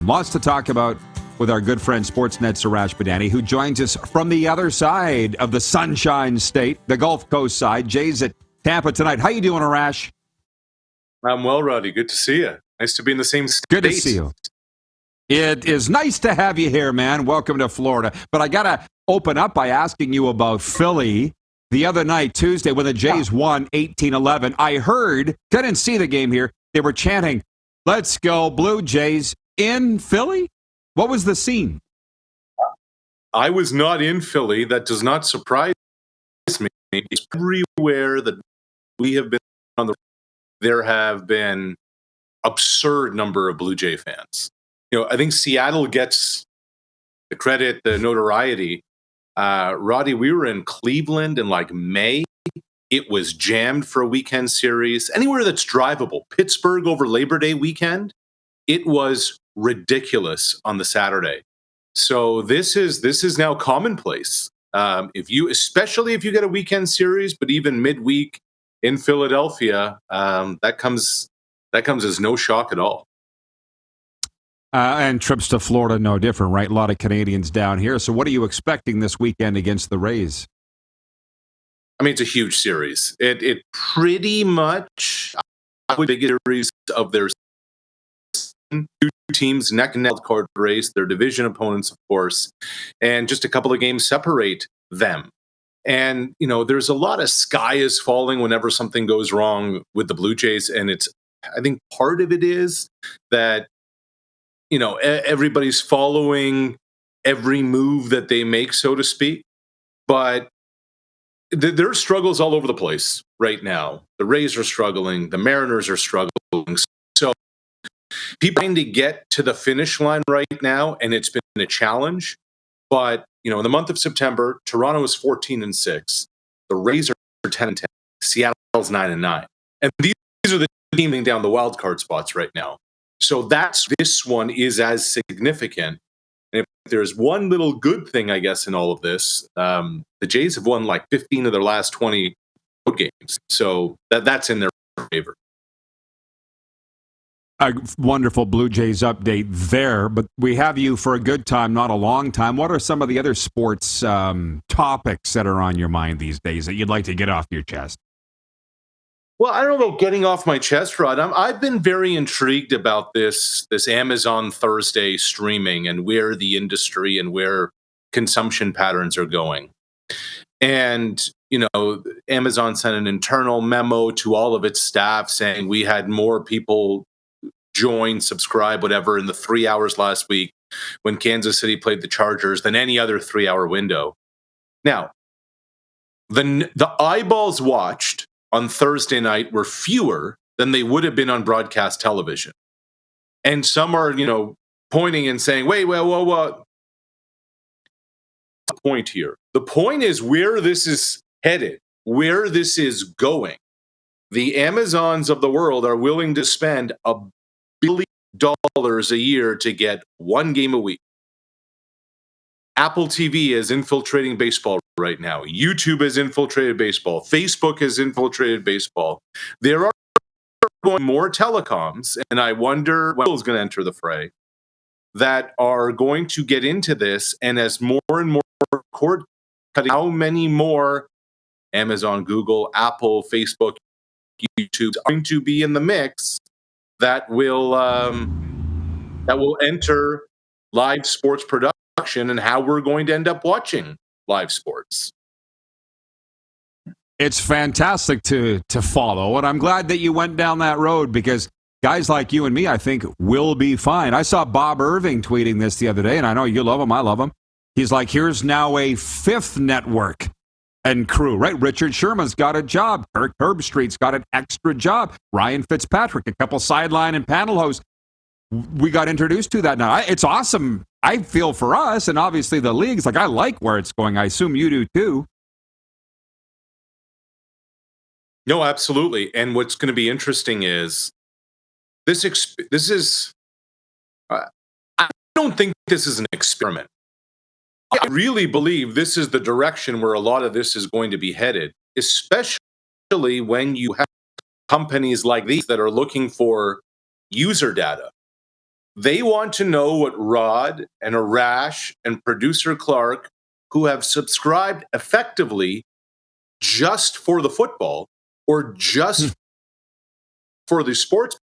Lots to talk about with our good friend Sportsnet's Arash Madani, who joins us from the other side of the Sunshine State, the Gulf Coast side. Jay's at Tampa tonight. How you doing, Arash? I'm well, Roddy. Good to see you. Nice to be in the same state. Good to see you. It is nice to have you here, man. Welcome to Florida. But I got to open up by asking you about Philly. The other night, Tuesday, when the Jays won 18-11, I heard, couldn't see the game here, they were chanting, "Let's go, Blue Jays," in Philly? What was the scene? I was not in Philly. That does not surprise me. It's everywhere that we have been on the there have been absurd number of Blue Jay fans. I think Seattle gets the credit, the notoriety. Roddy, we were in Cleveland in like May. It was jammed for a weekend series. Anywhere that's drivable. Pittsburgh over Labor Day weekend. It was ridiculous on the Saturday. So this is now commonplace. Especially if you get a weekend series, but even midweek in Philadelphia, that comes as no shock at all. And trips to Florida, no different, right? A lot of Canadians down here. So what are you expecting this weekend against the Rays? I mean, it's a huge series. It pretty much the biggest series of their two teams neck and neck card race, their division opponents, of course, and just a couple of games separate them. And, there's a lot of sky is falling whenever something goes wrong with the Blue Jays. And I think part of it is that, everybody's following every move that they make, so to speak. But there are struggles all over the place right now. The Rays are struggling. The Mariners are struggling. So people trying to get to the finish line right now, and it's been a challenge. But, in the month of September, Toronto is 14-6. The Rays are 10-10. Seattle's 9-9. And these are the teaming down the wild card spots right now. So this one is as significant. And if there's one little good thing, I guess, in all of this, the Jays have won like 15 of their last 20 road games. So that's in their favor. A wonderful Blue Jays update there, but we have you for a good time, not a long time. What are some of the other sports topics that are on your mind these days that you'd like to get off your chest? Well, I don't know about getting off my chest, Rod. I've been very intrigued about this Amazon Thursday streaming and where the industry and where consumption patterns are going. And, Amazon sent an internal memo to all of its staff saying we had more people join, subscribe, whatever, in the 3 hours last week when Kansas City played the Chargers than any other 3-hour window. Now, the eyeballs watched on Thursday night were fewer than they would have been on broadcast television. And some are, pointing and saying, wait, whoa. The point here. The point is where this is headed, where this is going. The Amazons of the world are willing to spend $1 billion a year to get one game a week. Apple TV is infiltrating baseball right now. YouTube has infiltrated baseball. Facebook has infiltrated baseball. There are going more telecoms, and I wonder when is going to enter the fray, that are going to get into this. And as more and more cord cutting, how many more Amazon, Google, Apple, Facebook, YouTube are going to be in the mix that will enter live sports production and how we're going to end up watching live sports. It's fantastic to follow, and I'm glad that you went down that road because guys like you and me, I think, will be fine. I saw Bob Irving tweeting this the other day, and I know you love him. I love him. He's like, here's now a fifth network and crew, right? Richard Sherman's got a job. Kirk Herbstreit's got an extra job. Ryan Fitzpatrick, a couple sideline and panel hosts. We got introduced to that now. It's awesome. I feel for us, and obviously the leagues. Like, I like where it's going. I assume you do too. No, absolutely. And what's going to be interesting is this is. I don't think this is an experiment. I really believe this is the direction where a lot of this is going to be headed, especially when you have companies like these that are looking for user data. They want to know what Rod and Arash and producer Clark, who have subscribed effectively just for the football or just for the sports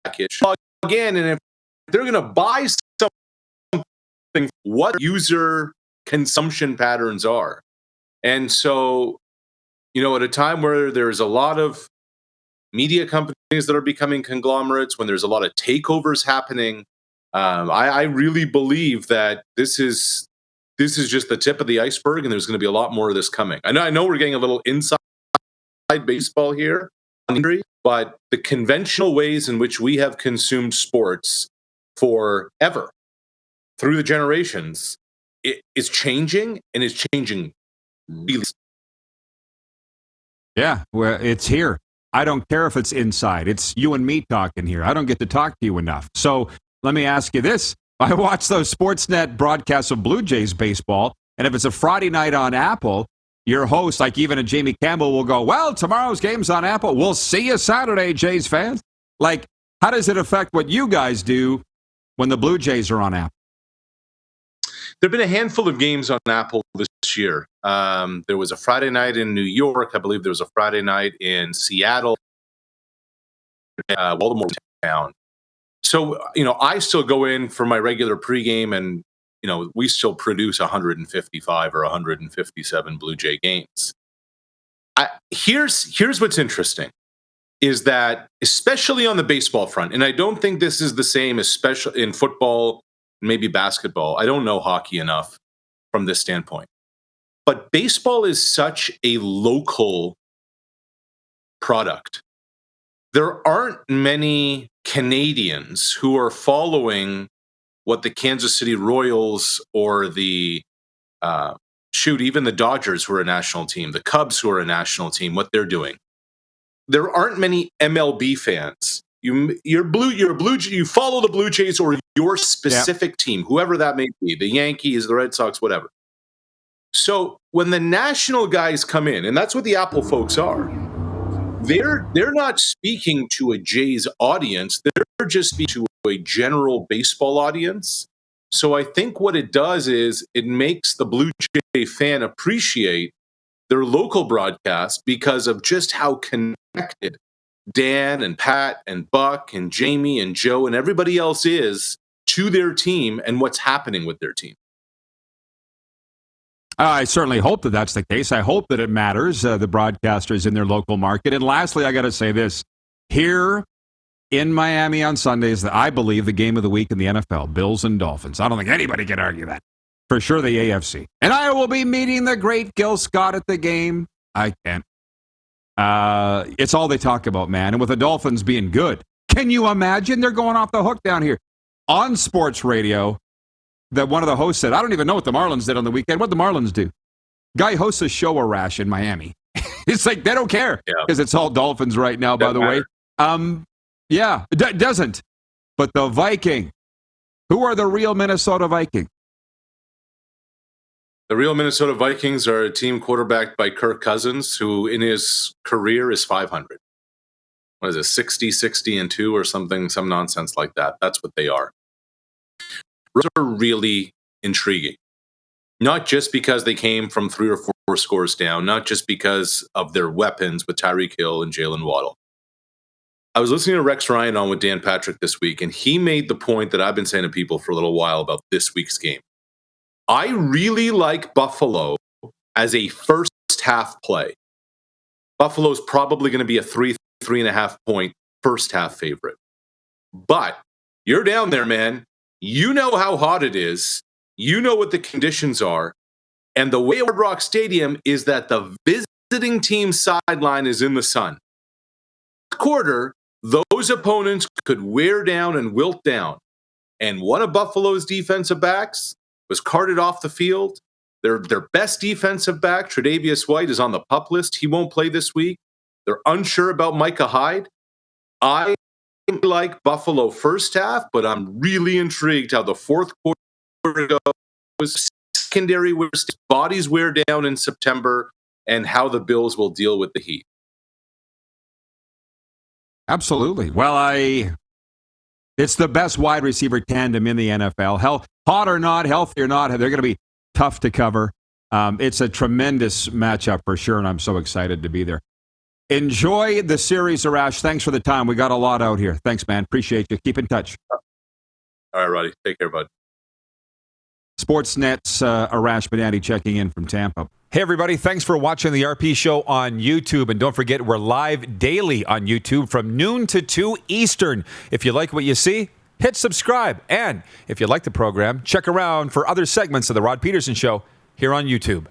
package, again, and if they're going to buy something, what user consumption patterns are. And so, at a time where there's a lot of media companies that are becoming conglomerates, when there's a lot of takeovers happening, I really believe that this is just the tip of the iceberg, and there's going to be a lot more of this coming. I know we're getting a little inside baseball here, but the conventional ways in which we have consumed sports forever through the generations, it is changing, and it's changing really. Yeah, well, it's here. I don't care if it's inside. It's you and me talking here. I don't get to talk to you enough. So let me ask you this. I watch those Sportsnet broadcasts of Blue Jays baseball, and if it's a Friday night on Apple, your host, like even a Jamie Campbell, will go, well, tomorrow's game's on Apple. We'll see you Saturday, Jays fans. Like, how does it affect what you guys do when the Blue Jays are on Apple? There have been a handful of games on Apple this year. There was a Friday night in New York. I believe there was a Friday night in Seattle, Baltimore town. So, I still go in for my regular pregame, and, we still produce 155 or 157 Blue Jay games. Here's what's interesting, is that especially on the baseball front, and I don't think this is the same, especially in football, maybe basketball. I don't know hockey enough from this standpoint. But baseball is such a local product. There aren't many Canadians who are following what the Kansas City Royals or the, even the Dodgers, who are a national team, the Cubs, who are a national team, what they're doing. There aren't many MLB fans. You follow the Blue Jays or your specific team, whoever that may be, the Yankees, the Red Sox, whatever. So when the national guys come in, and that's what the Apple folks are, they're not speaking to a Jays audience. They're just speaking to a general baseball audience. So I think what it does is it makes the Blue Jay fan appreciate their local broadcast because of just how connected Dan and Pat and Buck and Jamie and Joe and everybody else is to their team and what's happening with their team. I certainly hope that that's the case. I hope that it matters, the broadcasters in their local market. And lastly, I got to say this. Here in Miami on Sundays, I believe the game of the week in the NFL, Bills and Dolphins. I don't think anybody can argue that. For sure, the AFC. And I will be meeting the great Gil Scott at the game. I can't. It's all they talk about, man. And with the Dolphins being good, can you imagine they're going off the hook down here on sports radio? That one of the hosts said, I don't even know what the Marlins did on the weekend. What'd the Marlins do? Guy hosts a show, Arash, in Miami. It's like they don't care because it's all Dolphins right now, by the way. Yeah, it doesn't. But the Viking, who are the real Minnesota Vikings? The real Minnesota Vikings are a team quarterbacked by Kirk Cousins, who in his career is 500. What is it, 60-2 or something, some nonsense like that. That's what they are. Those are really intriguing. Not just because they came from 3 or 4 scores down, not just because of their weapons with Tyreek Hill and Jalen Waddle. I was listening to Rex Ryan on with Dan Patrick this week, and he made the point that I've been saying to people for a little while about this week's game. I really like Buffalo as a first half play. Buffalo's probably going to be a 3.5 point first half favorite. But you're down there, man. You know how hot it is. You know what the conditions are. And the way Hard Rock Stadium is that the visiting team's sideline is in the sun. Quarter, those opponents could wear down and wilt down. And one of Buffalo's defensive backs was carted off the field. Their best defensive back, Tre'Davious White, is on the PUP list. He won't play this week. They're unsure about Micah Hyde. I like Buffalo first half, but I'm really intrigued how the fourth quarter goes. Secondary bodies wear down in September, and how the Bills will deal with the heat. Absolutely. Well, It's the best wide receiver tandem in the NFL. Hot or not, healthy or not, they're going to be tough to cover. It's a tremendous matchup for sure, and I'm so excited to be there. Enjoy the series, Arash. Thanks for the time. We got a lot out here. Thanks, man. Appreciate you. Keep in touch. All right, Roddy. Take care, bud. Sportsnet's Arash Madani checking in from Tampa. Hey, everybody. Thanks for watching the RP Show on YouTube. And don't forget, we're live daily on YouTube from noon to 2 Eastern. If you like what you see, hit subscribe. And if you like the program, check around for other segments of The Rod Pedersen Show here on YouTube.